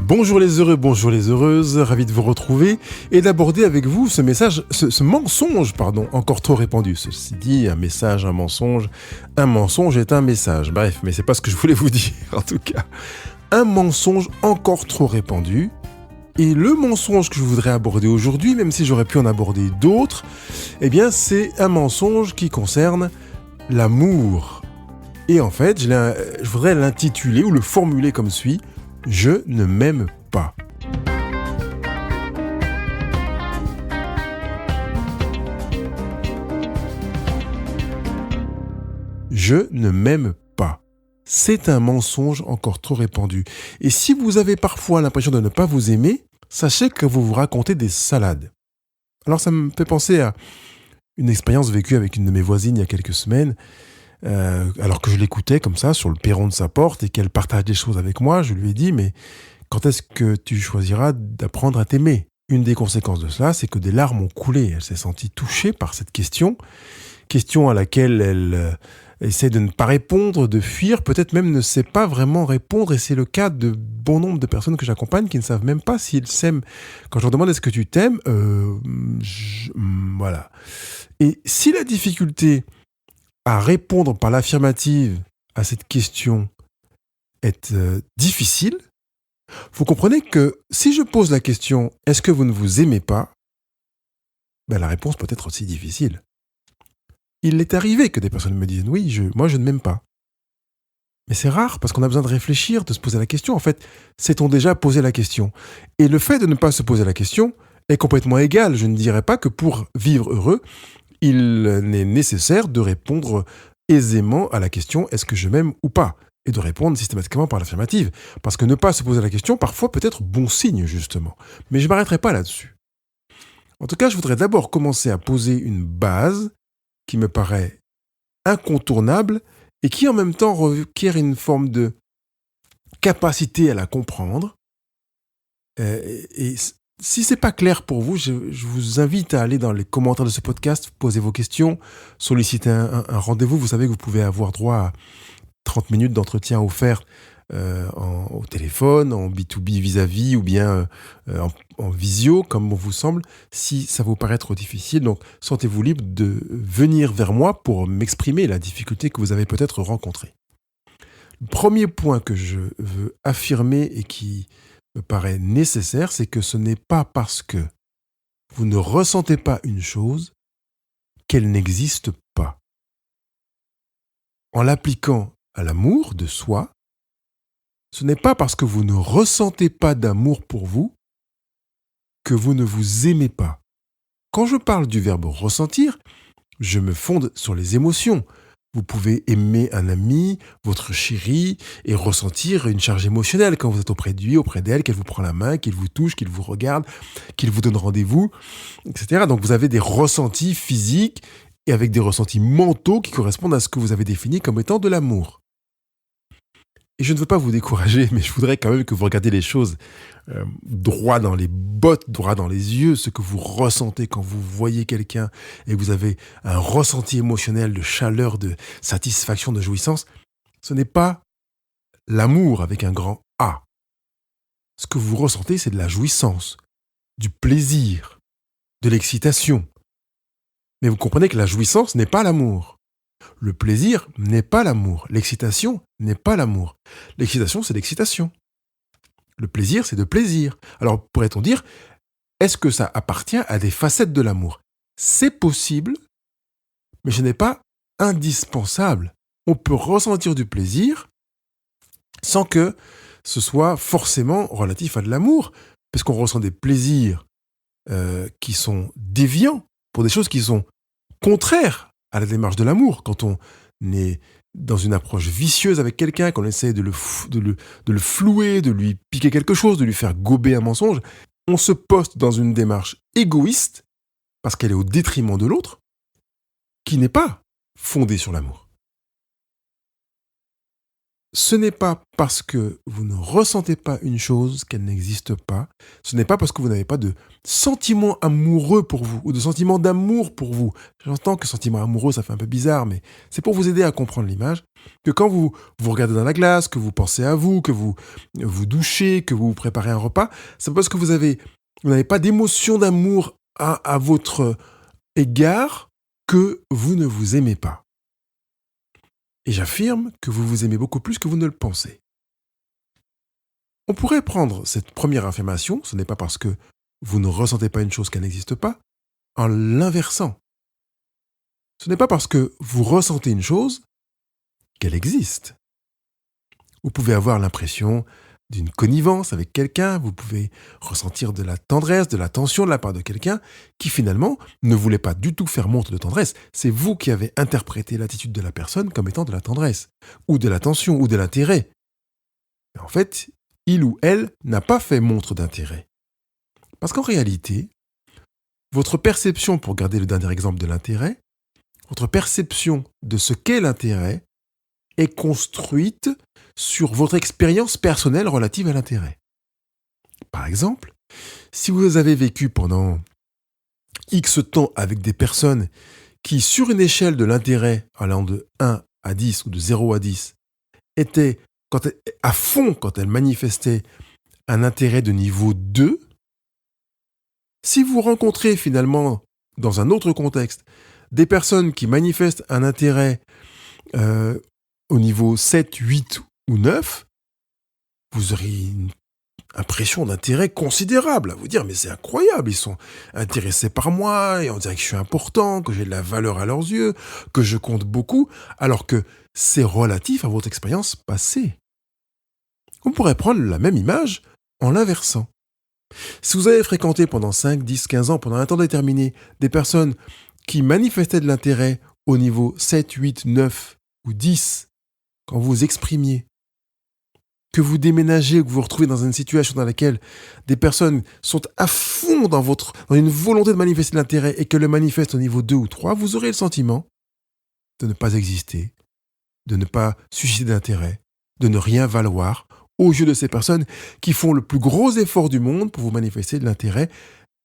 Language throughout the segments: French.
Bonjour les heureux, bonjour les heureuses, ravi de vous retrouver et d'aborder avec vous ce mensonge, encore trop répandu. Ceci dit, un message, un mensonge est un message. Bref, mais c'est pas ce que je voulais vous dire en tout cas. Un mensonge encore trop répandu. Et le mensonge que je voudrais aborder aujourd'hui, même si j'aurais pu en aborder d'autres, c'est un mensonge qui concerne l'amour. Et en fait, je voudrais l'intituler ou le formuler comme suit: je ne m'aime pas. Je ne m'aime pas. C'est un mensonge encore trop répandu. Et si vous avez parfois l'impression de ne pas vous aimer, sachez que vous vous racontez des salades. Alors ça me fait penser à une expérience vécue avec une de mes voisines il y a quelques semaines. Alors que je l'écoutais comme ça sur le perron de sa porte et qu'elle partage des choses avec moi, je lui ai dit: mais quand est-ce que tu choisiras d'apprendre à t'aimer? Une des conséquences de cela, c'est que des larmes ont coulé. Elle s'est sentie touchée par cette question à laquelle elle essaie de ne pas répondre, de fuir, peut-être même ne sait pas vraiment répondre, et c'est le cas de bon nombre de personnes que j'accompagne qui ne savent même pas s'ils s'aiment. Quand je leur demande: est-ce que tu t'aimes? Voilà. Et si la difficulté à répondre par l'affirmative à cette question est difficile, vous comprenez que si je pose la question « est-ce que vous ne vous aimez pas ?», la réponse peut être aussi difficile. Il est arrivé que des personnes me disent « oui, moi je ne m'aime pas ». Mais c'est rare parce qu'on a besoin de réfléchir, de se poser la question. En fait, s'est-on déjà posé la question? Et le fait de ne pas se poser la question est complètement égal. Je ne dirais pas que pour vivre heureux, il n'est nécessaire de répondre aisément à la question « est-ce que je m'aime ou pas ?» et de répondre systématiquement par l'affirmative. Parce que ne pas se poser la question, parfois peut être bon signe, justement. Mais je ne m'arrêterai pas là-dessus. En tout cas, je voudrais d'abord commencer à poser une base qui me paraît incontournable et qui en même temps requiert une forme de capacité à la comprendre. Et si ce n'est pas clair pour vous, je vous invite à aller dans les commentaires de ce podcast, poser vos questions, solliciter un rendez-vous. Vous savez que vous pouvez avoir droit à 30 minutes d'entretien offert au téléphone, en B2B vis-à-vis ou bien en visio, comme bon vous semble, si ça vous paraît trop difficile. Donc, sentez-vous libre de venir vers moi pour m'exprimer la difficulté que vous avez peut-être rencontrée. Le premier point que je veux affirmer et qui me paraît nécessaire, c'est que ce n'est pas parce que vous ne ressentez pas une chose qu'elle n'existe pas. En l'appliquant à l'amour de soi, ce n'est pas parce que vous ne ressentez pas d'amour pour vous que vous ne vous aimez pas. Quand je parle du verbe ressentir, je me fonde sur les émotions. Vous pouvez aimer un ami, votre chérie, et ressentir une charge émotionnelle quand vous êtes auprès de lui, auprès d'elle, qu'elle vous prend la main, qu'il vous touche, qu'il vous regarde, qu'il vous donne rendez-vous, etc. Donc vous avez des ressentis physiques et avec des ressentis mentaux qui correspondent à ce que vous avez défini comme étant de l'amour. Et je ne veux pas vous décourager, mais je voudrais quand même que vous regardiez les choses droit dans les bottes, droit dans les yeux, ce que vous ressentez quand vous voyez quelqu'un et que vous avez un ressenti émotionnel de chaleur, de satisfaction, de jouissance. Ce n'est pas l'amour avec un grand A. Ce que vous ressentez, c'est de la jouissance, du plaisir, de l'excitation. Mais vous comprenez que la jouissance n'est pas l'amour. Le plaisir n'est pas l'amour. L'excitation n'est pas l'amour. L'excitation, c'est l'excitation. Le plaisir, c'est de plaisir. Alors, pourrait-on dire, est-ce que ça appartient à des facettes de l'amour? C'est possible, mais ce n'est pas indispensable. On peut ressentir du plaisir sans que ce soit forcément relatif à de l'amour, parce qu'on ressent des plaisirs qui sont déviants pour des choses qui sont contraires à la démarche de l'amour. Quand on est dans une approche vicieuse avec quelqu'un, qu'on essaie de le flouer, de lui piquer quelque chose, de lui faire gober un mensonge, on se poste dans une démarche égoïste, parce qu'elle est au détriment de l'autre, qui n'est pas fondée sur l'amour. Ce n'est pas parce que vous ne ressentez pas une chose qu'elle n'existe pas. Ce n'est pas parce que vous n'avez pas de sentiment amoureux pour vous ou de sentiment d'amour pour vous. J'entends que sentiment amoureux, ça fait un peu bizarre, mais c'est pour vous aider à comprendre l'image. que quand vous vous regardez dans la glace, que vous pensez à vous, que vous vous douchez, que vous préparez un repas, c'est parce que vous n'avez pas d'émotion d'amour à votre égard que vous ne vous aimez pas. Et j'affirme que vous vous aimez beaucoup plus que vous ne le pensez. On pourrait prendre cette première affirmation, ce n'est pas parce que vous ne ressentez pas une chose qu'elle n'existe pas, en l'inversant. Ce n'est pas parce que vous ressentez une chose qu'elle existe. Vous pouvez avoir l'impression d'une connivence avec quelqu'un, vous pouvez ressentir de la tendresse, de l'attention de la part de quelqu'un qui finalement ne voulait pas du tout faire montre de tendresse. C'est vous qui avez interprété l'attitude de la personne comme étant de la tendresse, ou de l'attention, ou de l'intérêt. Mais en fait, il ou elle n'a pas fait montre d'intérêt. Parce qu'en réalité, votre perception, pour garder le dernier exemple de l'intérêt, votre perception de ce qu'est l'intérêt est construite sur votre expérience personnelle relative à l'intérêt. Par exemple, si vous avez vécu pendant X temps avec des personnes qui, sur une échelle de l'intérêt allant de 1 à 10 ou de 0 à 10, étaient à fond quand elles manifestaient un intérêt de niveau 2, si vous rencontrez finalement, dans un autre contexte, des personnes qui manifestent un intérêt au niveau 7, 8 ou 9, vous aurez une impression d'intérêt considérable à vous dire mais c'est incroyable, ils sont intéressés par moi et on dirait que je suis important, que j'ai de la valeur à leurs yeux, que je compte beaucoup, alors que c'est relatif à votre expérience passée. On pourrait prendre la même image en l'inversant. Si vous avez fréquenté pendant 5, 10, 15 ans, pendant un temps déterminé, des personnes qui manifestaient de l'intérêt au niveau 7, 8, 9 ou 10, quand vous vous exprimiez, que vous déménagez ou que vous vous retrouvez dans une situation dans laquelle des personnes sont à fond dans une volonté de manifester de l'intérêt et qu'elles le manifestent au niveau 2 ou 3, vous aurez le sentiment de ne pas exister, de ne pas susciter d'intérêt, de ne rien valoir aux yeux de ces personnes qui font le plus gros effort du monde pour vous manifester de l'intérêt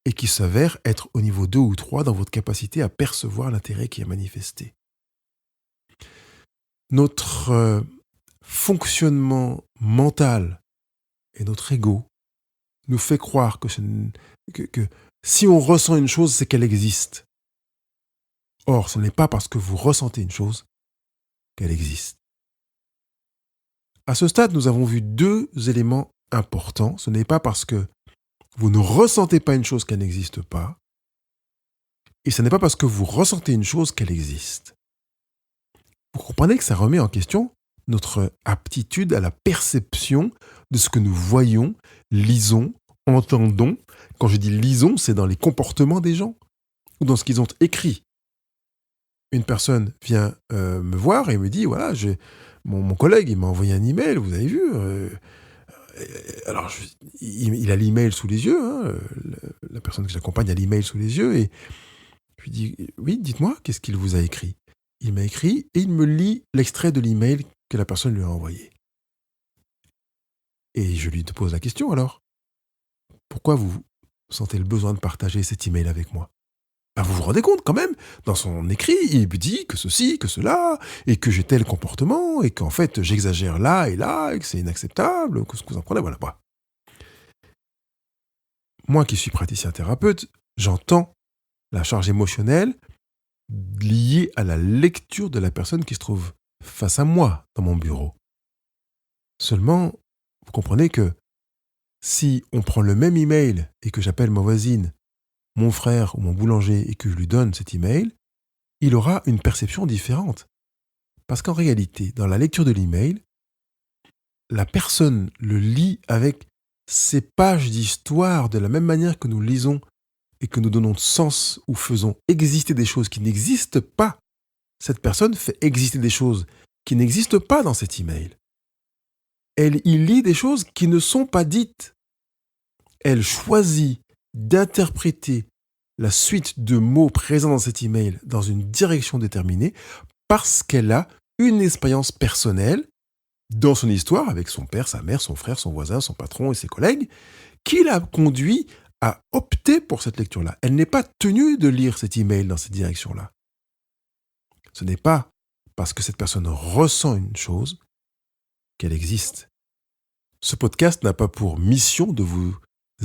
et qui s'avèrent être au niveau 2 ou 3 dans votre capacité à percevoir l'intérêt qui est manifesté. Notre fonctionnement mental et notre ego nous fait croire que si on ressent une chose, c'est qu'elle existe. Or, ce n'est pas parce que vous ressentez une chose qu'elle existe. À ce stade, nous avons vu deux éléments importants. Ce n'est pas parce que vous ne ressentez pas une chose qu'elle n'existe pas, et ce n'est pas parce que vous ressentez une chose qu'elle existe. Vous comprenez que ça remet en question notre aptitude à la perception de ce que nous voyons, lisons, entendons. Quand je dis lisons, c'est dans les comportements des gens ou dans ce qu'ils ont écrit. Une personne vient me voir et me dit, voilà, mon collègue, il m'a envoyé un email, vous avez vu alors, il a l'email sous les yeux, hein, la personne que j'accompagne a l'email sous les yeux, et je lui dis, oui, dites-moi, qu'est-ce qu'il vous a écrit ? Il m'a écrit et il me lit l'extrait de l'email que la personne lui a envoyé. Et je lui pose la question alors, pourquoi vous sentez le besoin de partager cet email avec moi ? Ben vous vous rendez compte quand même, dans son écrit, il me dit que ceci, que cela, et que j'ai tel comportement, et qu'en fait j'exagère là, et que c'est inacceptable, que ce que vous en prenez, voilà. Moi qui suis praticien thérapeute, j'entends la charge émotionnelle liée à la lecture de la personne qui se trouve face à moi dans mon bureau. Seulement, vous comprenez que si on prend le même email et que j'appelle ma voisine, mon frère ou mon boulanger et que je lui donne cet email, il aura une perception différente. Parce qu'en réalité, dans la lecture de l'email, la personne le lit avec ses pages d'histoire de la même manière que nous lisons et que nous donnons sens ou faisons exister des choses qui n'existent pas. Cette personne fait exister des choses qui n'existent pas dans cet email. Il lit des choses qui ne sont pas dites. Elle choisit d'interpréter la suite de mots présents dans cet email dans une direction déterminée parce qu'elle a une expérience personnelle dans son histoire avec son père, sa mère, son frère, son voisin, son patron et ses collègues qui l'a conduit à opter pour cette lecture-là. Elle n'est pas tenue de lire cet email dans cette direction-là. Ce n'est pas parce que cette personne ressent une chose, qu'elle existe. Ce podcast n'a pas pour mission de vous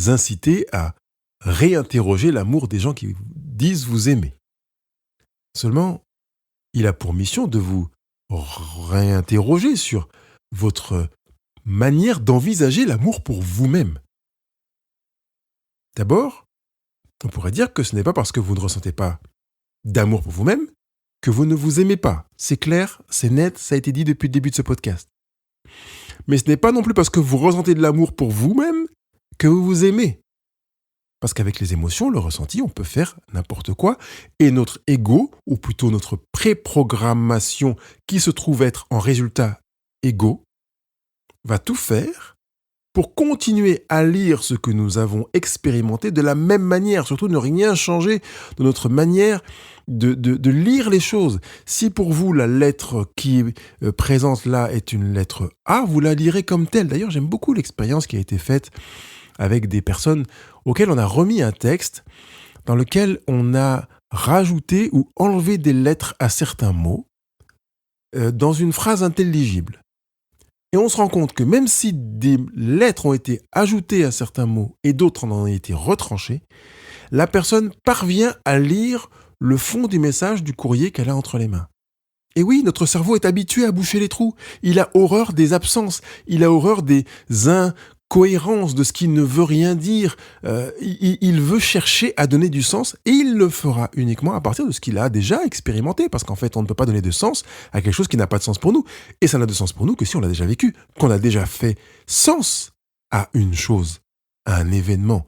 inciter à réinterroger l'amour des gens qui vous disent vous aimer. Seulement, il a pour mission de vous réinterroger sur votre manière d'envisager l'amour pour vous-même. D'abord, on pourrait dire que ce n'est pas parce que vous ne ressentez pas d'amour pour vous-même que vous ne vous aimez pas. C'est clair, c'est net, ça a été dit depuis le début de ce podcast. Mais ce n'est pas non plus parce que vous ressentez de l'amour pour vous-même que vous vous aimez. Parce qu'avec les émotions, le ressenti, on peut faire n'importe quoi. Et notre ego, ou plutôt notre préprogrammation qui se trouve être en résultat ego, va tout faire pour continuer à lire ce que nous avons expérimenté de la même manière, surtout ne rien changer de notre manière de lire les choses. Si pour vous, la lettre qui est présente là est une lettre A, vous la lirez comme telle. D'ailleurs, j'aime beaucoup l'expérience qui a été faite avec des personnes auxquelles on a remis un texte dans lequel on a rajouté ou enlevé des lettres à certains mots dans une phrase intelligible. Et on se rend compte que même si des lettres ont été ajoutées à certains mots et d'autres en ont été retranchées, la personne parvient à lire le fond du message du courrier qu'elle a entre les mains. Et oui, notre cerveau est habitué à boucher les trous. Il a horreur des absences. Il a horreur des incohérences, de ce qui ne veut rien dire. Il veut chercher à donner du sens et il le fera uniquement à partir de ce qu'il a déjà expérimenté. Parce qu'en fait, on ne peut pas donner de sens à quelque chose qui n'a pas de sens pour nous. Et ça n'a de sens pour nous que si on l'a déjà vécu, qu'on a déjà fait sens à une chose, à un événement,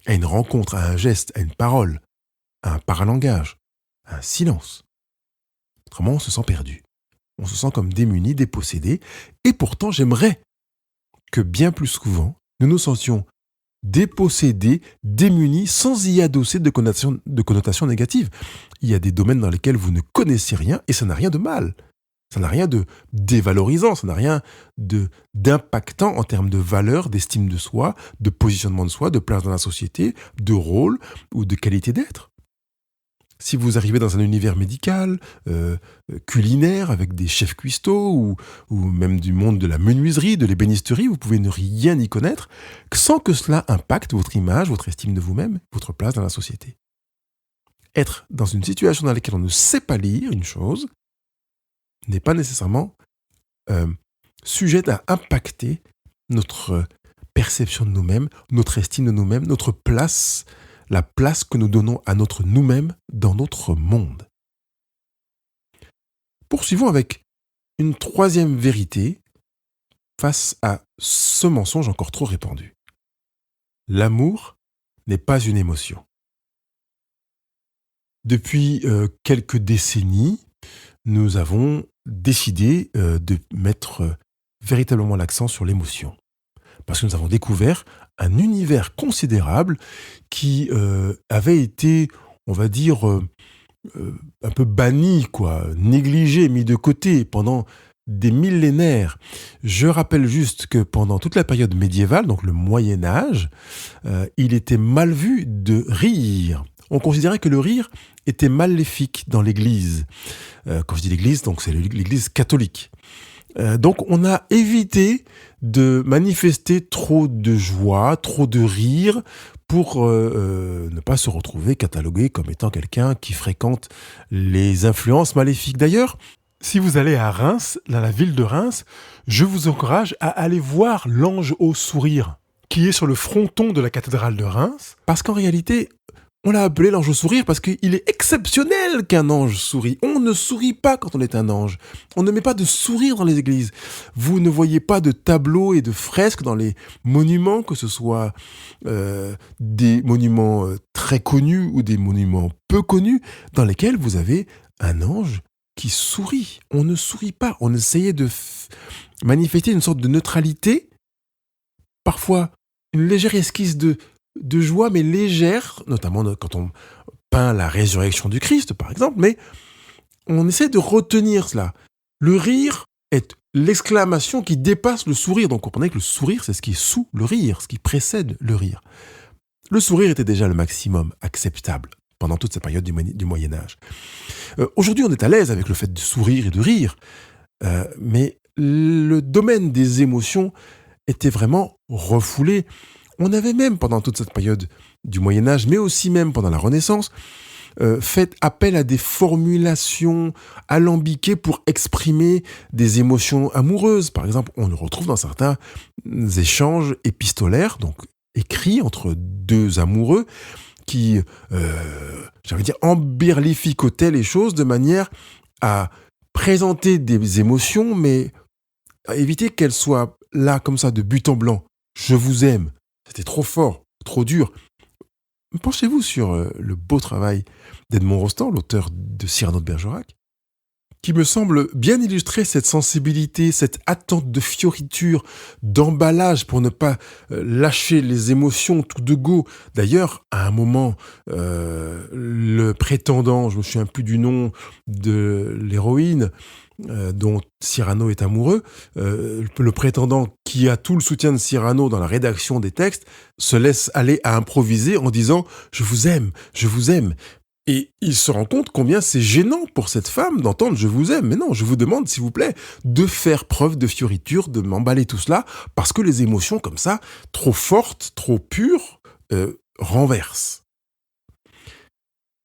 à une rencontre, à un geste, à une parole, à un paralangage, à un silence. Autrement, on se sent perdu. On se sent comme démuni, dépossédé. Et pourtant, j'aimerais que bien plus souvent, nous nous sentions dépossédés, démunis, sans y adosser de connotations négatives. Il y a des domaines dans lesquels vous ne connaissez rien et ça n'a rien de mal. Ça n'a rien de dévalorisant, ça n'a rien d'impactant en termes de valeur, d'estime de soi, de positionnement de soi, de place dans la société, de rôle ou de qualité d'être. Si vous arrivez dans un univers médical, culinaire, avec des chefs cuistots, ou même du monde de la menuiserie, de l'ébénisterie, vous pouvez ne rien y connaître, sans que cela impacte votre image, votre estime de vous-même, votre place dans la société. Être dans une situation dans laquelle on ne sait pas lire une chose n'est pas nécessairement sujette à impacter notre perception de nous-mêmes, notre estime de nous-mêmes, notre place, la place que nous donnons à notre nous-mêmes dans notre monde. Poursuivons avec une troisième vérité face à ce mensonge encore trop répandu. L'amour n'est pas une émotion. Depuis quelques décennies, nous avons décidé de mettre véritablement l'accent sur l'émotion. Parce que nous avons découvert un univers considérable qui avait été, on va dire, un peu banni, négligé, mis de côté pendant des millénaires. Je rappelle juste que pendant toute la période médiévale, donc le Moyen-Âge, il était mal vu de rire. On considérait que le rire était maléfique dans l'Église. Quand je dis l'Église, donc c'est l'Église catholique. Donc on a évité de manifester trop de joie, trop de rire, pour ne pas se retrouver catalogué comme étant quelqu'un qui fréquente les influences maléfiques. D'ailleurs, si vous allez à Reims, dans la ville de Reims, je vous encourage à aller voir l'ange au sourire, qui est sur le fronton de la cathédrale de Reims, parce qu'en réalité, on l'a appelé l'ange au sourire parce qu'il est exceptionnel qu'un ange sourit. On ne sourit pas quand on est un ange. On ne met pas de sourire dans les églises. Vous ne voyez pas de tableaux et de fresques dans les monuments, que ce soit des monuments très connus ou des monuments peu connus, dans lesquels vous avez un ange qui sourit. On ne sourit pas. On essayait de manifester une sorte de neutralité, parfois une légère esquisse de joie, mais légère, notamment quand on peint la résurrection du Christ, par exemple, mais on essaie de retenir cela. Le rire est l'exclamation qui dépasse le sourire. Donc, comprenez que le sourire, c'est ce qui est sous le rire, ce qui précède le rire. Le sourire était déjà le maximum acceptable. pendant toute cette période du Moyen Âge. Aujourd'hui, on est à l'aise avec le fait de sourire et de rire, mais le domaine des émotions était vraiment refoulé. On avait même, pendant toute cette période du Moyen Âge, mais aussi même pendant la Renaissance, fait appel à des formulations alambiquées pour exprimer des émotions amoureuses. Par exemple, on le retrouve dans certains échanges épistolaires, donc écrits entre deux amoureux, qui, emberlificotaient les choses de manière à présenter des émotions, mais à éviter qu'elles soient là, comme ça, de but en blanc. Je vous aime. C'était trop fort, trop dur. Penchez-vous sur le beau travail d'Edmond Rostand, l'auteur de Cyrano de Bergerac, qui me semble bien illustrer cette sensibilité, cette attente de fioriture, d'emballage pour ne pas lâcher les émotions tout de go. D'ailleurs, à un moment, le prétendant, je ne me souviens plus du nom de l'héroïne, dont Cyrano est amoureux, le prétendant qui a tout le soutien de Cyrano dans la rédaction des textes, se laisse aller à improviser en disant « je vous aime, je vous aime ». Et il se rend compte combien c'est gênant pour cette femme d'entendre « je vous aime ». Mais non, je vous demande, s'il vous plaît, de faire preuve de fioriture, de m'emballer tout cela, parce que les émotions comme ça, trop fortes, trop pures, renversent.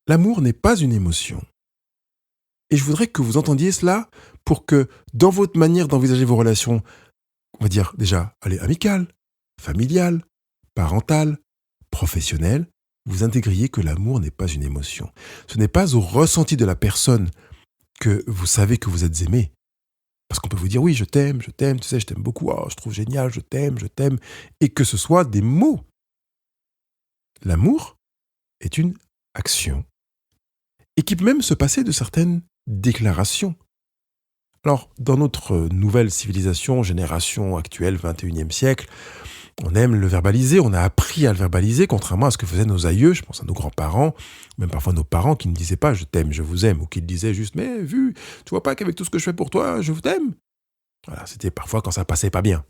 L'amour n'est pas une émotion. Et je voudrais que vous entendiez cela pour que, dans votre manière d'envisager vos relations, on va dire déjà, amicales, familiales, parentales, professionnelles, vous intégriez que l'amour n'est pas une émotion. Ce n'est pas au ressenti de la personne que vous savez que vous êtes aimé. Parce qu'on peut vous dire, oui, je t'aime, tu sais, je t'aime beaucoup, je trouve génial, je t'aime, et que ce soit des mots. L'amour est une action. Et qui peut même se passer de certaines déclarations. Alors, dans notre nouvelle civilisation, génération actuelle, 21e siècle, on aime le verbaliser, on a appris à le verbaliser, contrairement à ce que faisaient nos aïeux, je pense à nos grands-parents, même parfois nos parents qui ne disaient pas « je t'aime, je vous aime », ou qui le disaient juste « mais tu vois pas qu'avec tout ce que je fais pour toi, je vous t'aime ». Voilà, c'était parfois quand ça passait pas bien.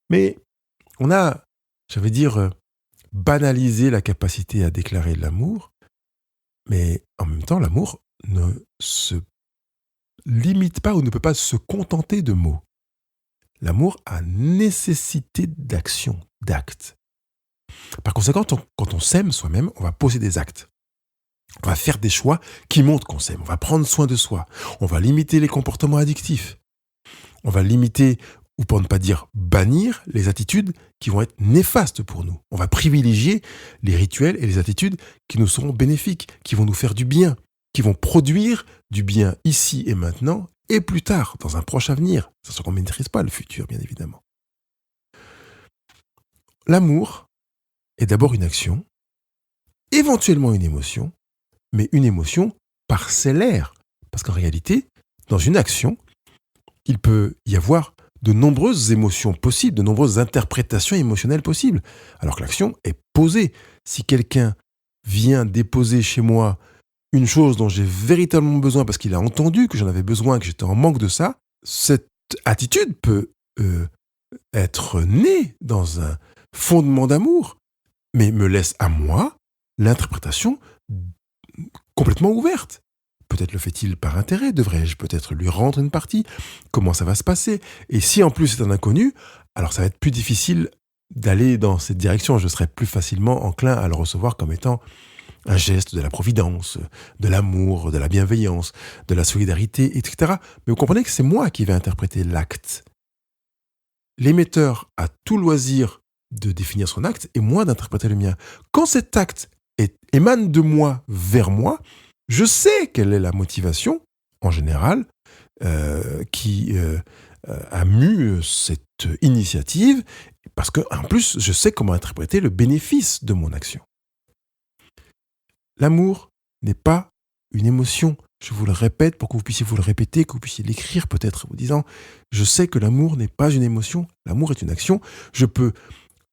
Mais on a, banalisé la capacité à déclarer l'amour, mais en même temps, l'amour ne se limite pas ou ne peut pas se contenter de mots. L'amour a nécessité d'action, d'actes. Par conséquent, quand on s'aime soi-même, on va poser des actes. On va faire des choix qui montrent qu'on s'aime. On va prendre soin de soi. On va limiter les comportements addictifs. On va limiter, ou pour ne pas dire bannir, les attitudes qui vont être néfastes pour nous. On va privilégier les rituels et les attitudes qui nous seront bénéfiques, qui vont nous faire du bien, qui vont produire du bien ici et maintenant, et plus tard, dans un proche avenir. Ça qu'on ne maîtrise pas le futur, bien évidemment. L'amour est d'abord une action, éventuellement une émotion, mais une émotion parcellaire. Parce qu'en réalité, dans une action, il peut y avoir de nombreuses émotions possibles, de nombreuses interprétations émotionnelles possibles, alors que l'action est posée. Si quelqu'un vient déposer chez moi une chose dont j'ai véritablement besoin parce qu'il a entendu que j'en avais besoin, que j'étais en manque de ça, cette attitude peut être née dans un fondement d'amour, mais me laisse à moi l'interprétation complètement ouverte. Peut-être le fait-il par intérêt, devrais-je peut-être lui rendre une partie? Comment ça va se passer? Et si en plus c'est un inconnu, alors ça va être plus difficile d'aller dans cette direction. Je serai plus facilement enclin à le recevoir comme étant un geste de la providence, de l'amour, de la bienveillance, de la solidarité, etc. Mais vous comprenez que c'est moi qui vais interpréter l'acte. L'émetteur a tout loisir de définir son acte et moi d'interpréter le mien. Quand cet acte émane de moi vers moi, je sais quelle est la motivation, en général, qui a mû cette initiative, parce qu'en plus, je sais comment interpréter le bénéfice de mon action. L'amour n'est pas une émotion. Je vous le répète pour que vous puissiez vous le répéter, que vous puissiez l'écrire peut-être en vous disant « Je sais que l'amour n'est pas une émotion, l'amour est une action. Je peux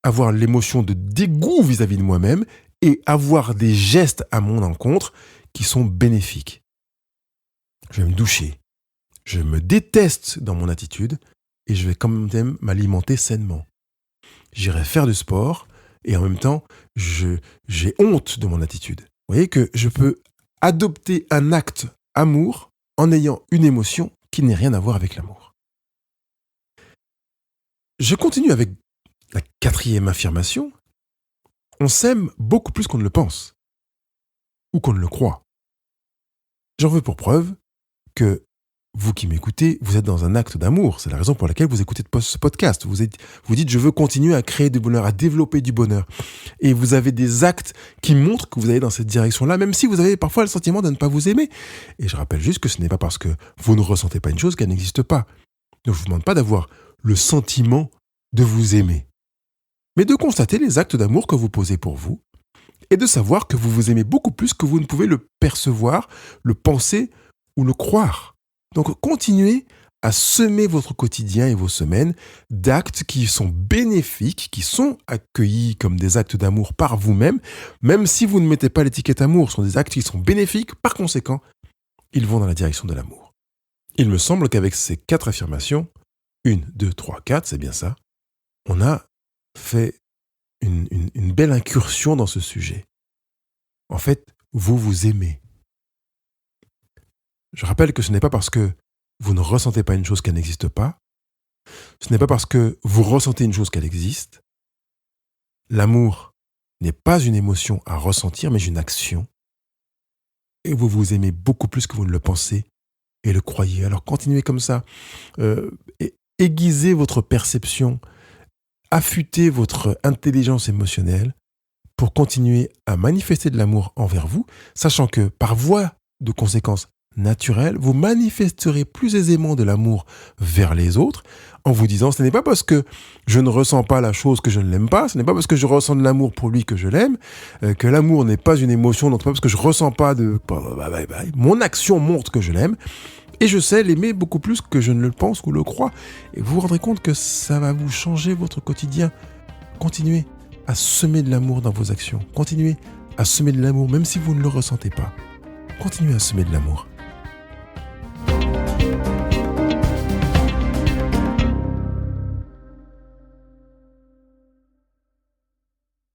avoir l'émotion de dégoût vis-à-vis de moi-même et avoir des gestes à mon encontre qui sont bénéfiques. Je vais me doucher. Je me déteste dans mon attitude et je vais quand même m'alimenter sainement. J'irai faire du sport et en même temps, j'ai honte de mon attitude. Vous voyez que je peux adopter un acte amour en ayant une émotion qui n'a rien à voir avec l'amour. Je continue avec la 4e affirmation. On s'aime beaucoup plus qu'on ne le pense ou qu'on ne le croit. J'en veux pour preuve que vous qui m'écoutez, vous êtes dans un acte d'amour. C'est la raison pour laquelle vous écoutez ce podcast. Vous dites, je veux continuer à créer du bonheur, à développer du bonheur. Et vous avez des actes qui montrent que vous allez dans cette direction-là, même si vous avez parfois le sentiment de ne pas vous aimer. Et je rappelle juste que ce n'est pas parce que vous ne ressentez pas une chose qu'elle n'existe pas. Ne vous demande pas d'avoir le sentiment de vous aimer, mais de constater les actes d'amour que vous posez pour vous et de savoir que vous vous aimez beaucoup plus que vous ne pouvez le percevoir, le penser ou le croire. Donc, continuez à semer votre quotidien et vos semaines d'actes qui sont bénéfiques, qui sont accueillis comme des actes d'amour par vous-même, même si vous ne mettez pas l'étiquette amour, ce sont des actes qui sont bénéfiques, par conséquent, ils vont dans la direction de l'amour. Il me semble qu'avec ces 4 affirmations, 1, 2, 3, 4, c'est bien ça, on a fait une belle incursion dans ce sujet. En fait, vous vous aimez. Je rappelle que ce n'est pas parce que vous ne ressentez pas une chose qu'elle n'existe pas. Ce n'est pas parce que vous ressentez une chose qu'elle existe. L'amour n'est pas une émotion à ressentir, mais une action. Et vous vous aimez beaucoup plus que vous ne le pensez et le croyez. Alors continuez comme ça. Aiguisez votre perception. Affûtez votre intelligence émotionnelle pour continuer à manifester de l'amour envers vous, sachant que par voie de conséquence naturelle, vous manifesterez plus aisément de l'amour vers les autres en vous disant ce n'est pas parce que je ne ressens pas la chose que je ne l'aime pas, ce n'est pas parce que je ressens de l'amour pour lui que je l'aime, que l'amour n'est pas une émotion, non pas parce que je ne ressens pas de... Mon action montre que je l'aime et je sais l'aimer beaucoup plus que je ne le pense ou le crois. Et vous vous rendrez compte que ça va vous changer votre quotidien. Continuez à semer de l'amour dans vos actions. Continuez à semer de l'amour même si vous ne le ressentez pas. Continuez à semer de l'amour.